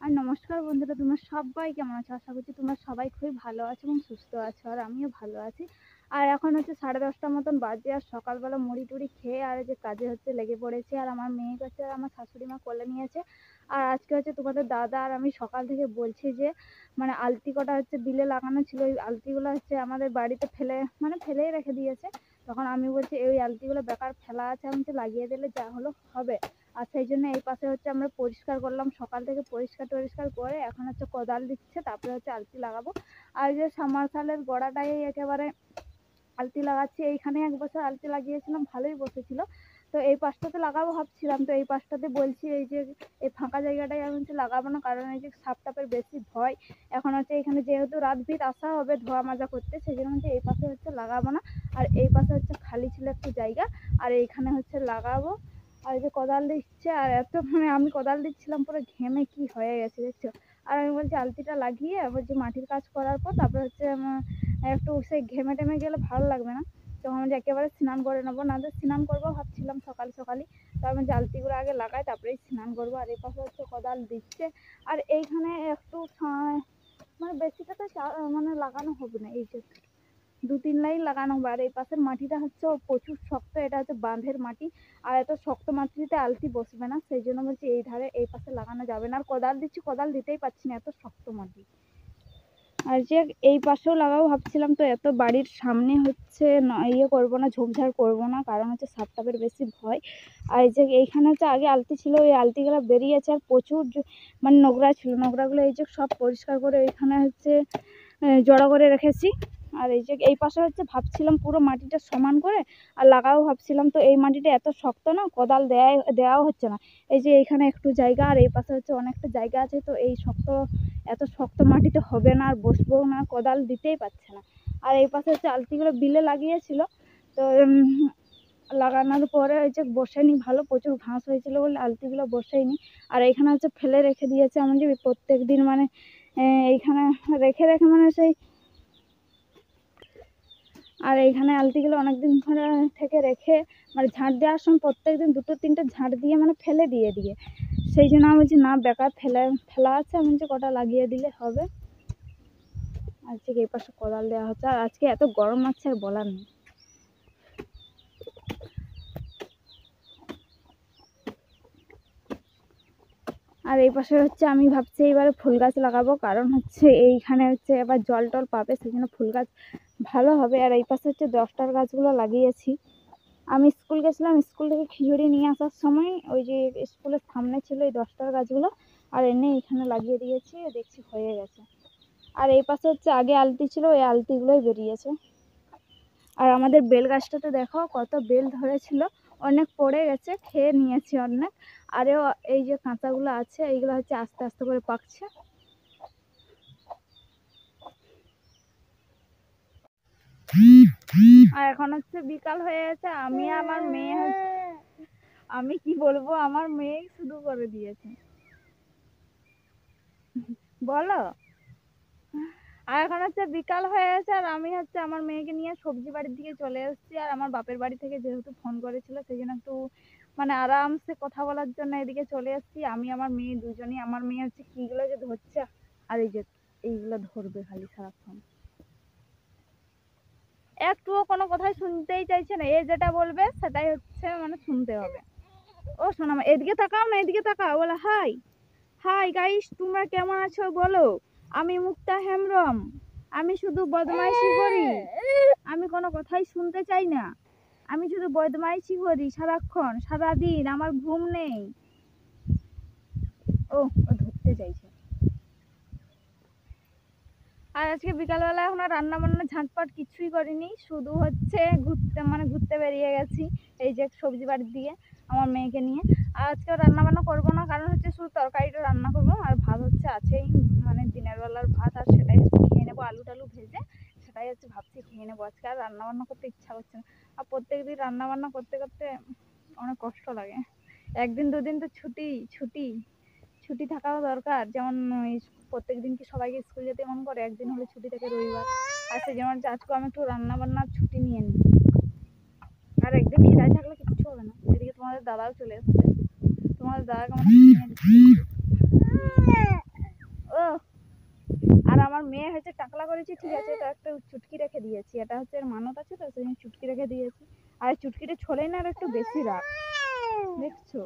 আর নমস্কার বন্ধুরা, তোমরা সবাই কেমন আছো? আশা করছি তোমরা সবাই খুবই ভালো আছো এবং সুস্থ আছো, আর আমিও ভালো আছি। আর এখন হচ্ছে 10:30 মতন বাজে, আর সকালবেলা মুড়ি টুড়ি খেয়ে আর যে কাজে হচ্ছে লেগে পড়েছে। আর আমার মেয়ে কাছে আর আমার শাশুড়ি মা কোলে নিয়েছে। আর আজকে হচ্ছে তোমাদের দাদা আর আমি সকাল থেকে বলছি যে মানে আলতি কটা হচ্ছে বিলে লাগানো ছিল, ওই আলতিগুলো হচ্ছে আমাদের বাড়িতে ফেলেই রেখে দিয়েছে। তখন আমি বলছি এই আলতিগুলো বেকার ফেলা আছে, আমি লাগিয়ে দিলে যা হলো হবে। আর সেই জন্য এই পাশে হচ্ছে আমরা পরিষ্কার করলাম, সকাল থেকে পরিষ্কার টরিষ্কার করে এখন হচ্ছে কোদাল দিচ্ছে, তারপরে হচ্ছে আলতি লাগাবো। আর যে সামারসালের গোড়াটাই একেবারে আলতি লাগাচ্ছি। এইখানে এক বছর আলতি লাগিয়েছিলাম, ভালোই বসেছিল। তো এই পাশটাতে লাগাবো ভাবছিলাম, তো এই পাশটাতে বলছি এই যে এই ফাঁকা জায়গাটায় আমি হচ্ছে লাগাবো না, কারণ এই যে সাপ টাপের বেশি ভয়। এখন হচ্ছে এখানে যেহেতু রাত ভিত আসা হবে ধোয়া মাজা করতে, সেই জন্য হচ্ছে এই পাশে হচ্ছে লাগাবো না। আর এই পাশে হচ্ছে খালি ছিল একটু জায়গা, আর এইখানে হচ্ছে লাগাবো। আর এই যে কোদাল দিচ্ছে, আর এত আমি কোদাল দিচ্ছিলাম পুরো ঘেমে কি হয়ে গেছে দেখছো। আর আমি বলছি আলতিটা লাগিয়ে বলছি মাটির কাজ করার পর তারপরে হচ্ছে একটু সেই ঘেমে টেমে গেলে ভালো লাগবে না। তো আমি একেবারে স্নান করে নেবো, না তো স্নান করবো ভাবছিলাম সকাল সকালই। তো আমি আলতিগুলো আগে লাগাই তারপরেই স্নান করবো। আর এই পাশে হচ্ছে কোদাল দিচ্ছে। আর এইখানে একটু বেশিটা তো লাগানো হবে না, এই যে 2-3 লাইন লাগানো হবে। আর এই পাশের মাটিটা হচ্ছে প্রচুর শক্ত, এটা হচ্ছে বাঁধের মাটি। আর এত শক্ত মাটিতে আলতি বসবে না, সেই জন্য বলছি এই ধারে এই পাশে লাগানো যাবে না। আর কোদাল দিচ্ছি, কোদাল দিতেই পারছি না, এত শক্ত মাটি। আর যে এই পাশেও লাগাবো ভাবছিলাম, তো এত বাড়ির সামনে হচ্ছে ইয়ে করবো না, ঝোপঝাড় করবো না, কারণ হচ্ছে সাপ টাপের বেশি ভয়। আর এই যে এইখানে হচ্ছে আগে আলতি ছিল, ওই আলতিগুলো বেরিয়েছে, আর প্রচুর নোংরা ছিল, নোংরাগুলো এই যে সব পরিষ্কার করে এইখানে হচ্ছে জড়ো করে রেখেছি। আর এই যে এই পাশে হচ্ছে ভাবছিলাম পুরো মাটিটা সমান করে আর লাগাও ভাবছিলাম, তো এই মাটিটা এত শক্ত না, কোদাল দেওয়াও হচ্ছে না। এই যে এইখানে একটু জায়গা, আর এই পাশে হচ্ছে অনেকটা জায়গা আছে, তো এই এত শক্ত মাটিতে হবে না, আর বসবো না, কোদাল দিতেই পারছে না। আর এই পাশে হচ্ছে আলতিগুলো বিলে লাগিয়েছিল, তো লাগানোর পরে ওই যে বসেনি ভালো, প্রচুর ঘাস হয়েছিল বলে আলতিগুলো বসেইনি। আর এইখানে হচ্ছে ফেলে রেখে দিয়েছে, আমি যে প্রত্যেক দিন এইখানে রেখে সেই আর এইখানে আলতিগুলো অনেকদিন ধরে থেকে রেখে ঝাঁট দেওয়ার সময় প্রত্যেকদিন 2-3টে ঝাঁট দিয়ে ফেলে দিয়ে সেই জন্য আমি বলছি না, বেকার ফেলা আছে, আমি যে কটা লাগিয়ে দিলে হবে। আজকে এই পাশে কোদাল দেওয়া হচ্ছে। আর আজকে এত গরম লাগছে আর বলার নেই। আর এই পাশে হচ্ছে আমি ভাবছি এবারে ফুল গাছ লাগাবো, কারণ হচ্ছে এইখানে হচ্ছে এবার জল টল পাবে, সেই জন্য ফুল গাছ ভালো হবে। আর এই পাশে হচ্ছে 10টার গাছগুলো লাগিয়েছি। আমি স্কুল গেছিলাম, স্কুল থেকে খিচুড়ি নিয়ে আসার সময় ওই যে স্কুলের সামনে ছিল এই 10টার গাছগুলো, আর এনে এখানে লাগিয়ে দিয়েছি, দেখছি হয়ে গেছে। আর এই পাশে হচ্ছে আগে আলতি ছিল, ওই আলতিগুলোই বেরিয়েছে। আর আমাদের বেল গাছটাতে দেখো কত বেল ধরেছিল, অনেক পড়ে গেছে, খেয়ে নিয়েছি অনেক। আরও এই যে কাঁচাগুলো আছে এইগুলো হচ্ছে আস্তে আস্তে করে পাকছে। আর এখন হচ্ছে বিকাল হয়ে গেছে, আমি কি বলবো, আমার মেয়ে শুরু করে দিয়েছে বলো। আর এখন হচ্ছে বিকাল হয়ে গেছে, আর আমি হচ্ছে আমার মেয়েকে নিয়ে সবজি বাড়ির দিকে চলে এসেছি। আর আমার বাপের বাড়ি থেকে যেহেতু ফোন করেছিল, সেই জন্য একটু আরামসে কথা বলার জন্য এদিকে চলে এসেছি। আমি আমার মেয়ে দুজনই, আমার মেয়ে হচ্ছে কিগুলো যে ধরছে, আর এই যে এইগুলো ধরবে খালি সারাক্ষণ, একটুও কোনো কথাই শুনতেই চাইছে না, এ যেটা বলবে সেটাই হচ্ছে শুনতে হবে। ও শোনা, এদিকে তাকাও না, এদিকে তাকাও, বলে হাই হাই গাইস, তোমরা কেমন আছো বলো, আমি মুক্তা হেমব্রম, আমি শুধু বদমাইশি করি, আমি কোনো কথাই শুনতে চাই না, আমি শুধু বদমাইশি করি সারাক্ষণ সারাদিন, আমার ঘুম নেই। ও ধরতে চাইছে। আর আজকে বিকালবেলা এখন আর রান্না বান্না ঝাঁটপাট কিছুই করিনি, শুধু হচ্ছে ঘুরতে বেরিয়ে গেছি এই যে সবজি বাড়ির দিকে আমার মেয়েকে নিয়ে। আর আজকে রান্না বান্না করবো না, কারণ হচ্ছে শুধু তরকারিটা রান্না করবো, আর ভাত হচ্ছে আছেই, দিনের বেলার ভাত, আর সেটাই হচ্ছে খেয়ে নেবো, আলু টালু ভেজে সেটাই হচ্ছে ভাবছি খেয়ে নেবো। আজকে আর রান্না বান্না করতে ইচ্ছা করছে না, আর প্রত্যেকদিন রান্না বান্না করতে করতে অনেক কষ্ট লাগে। একদিন দুদিন তো ছুটি থাকাও দরকার, যেমন প্রত্যেকদিন কি সবাইকে স্কুল যেতে মন করে, একদিন হলে ছুটি থাকে রবিবার। আর সেই যেমন আজকে আমি একটু রান্না বান্নার ছুটি নিয়ে নিই, আর একদিন খিদায় থাকলে কিচ্ছু হবে না। এদিকে তোমাদের দাদাও চলে এসছে, তোমাদের দাদা কেমন আমার মেয়ে হচ্ছে টাকলা করেছি, ঠিক আছে, তো একটা চুটকি রেখে দিয়েছি, এটা হচ্ছে এর মানত আছে, তো সেই জন্য চুটকি রেখে দিয়েছি। আর চুটকিটা ছোলেই না আর একটু বেশি রাগ, দেখছো?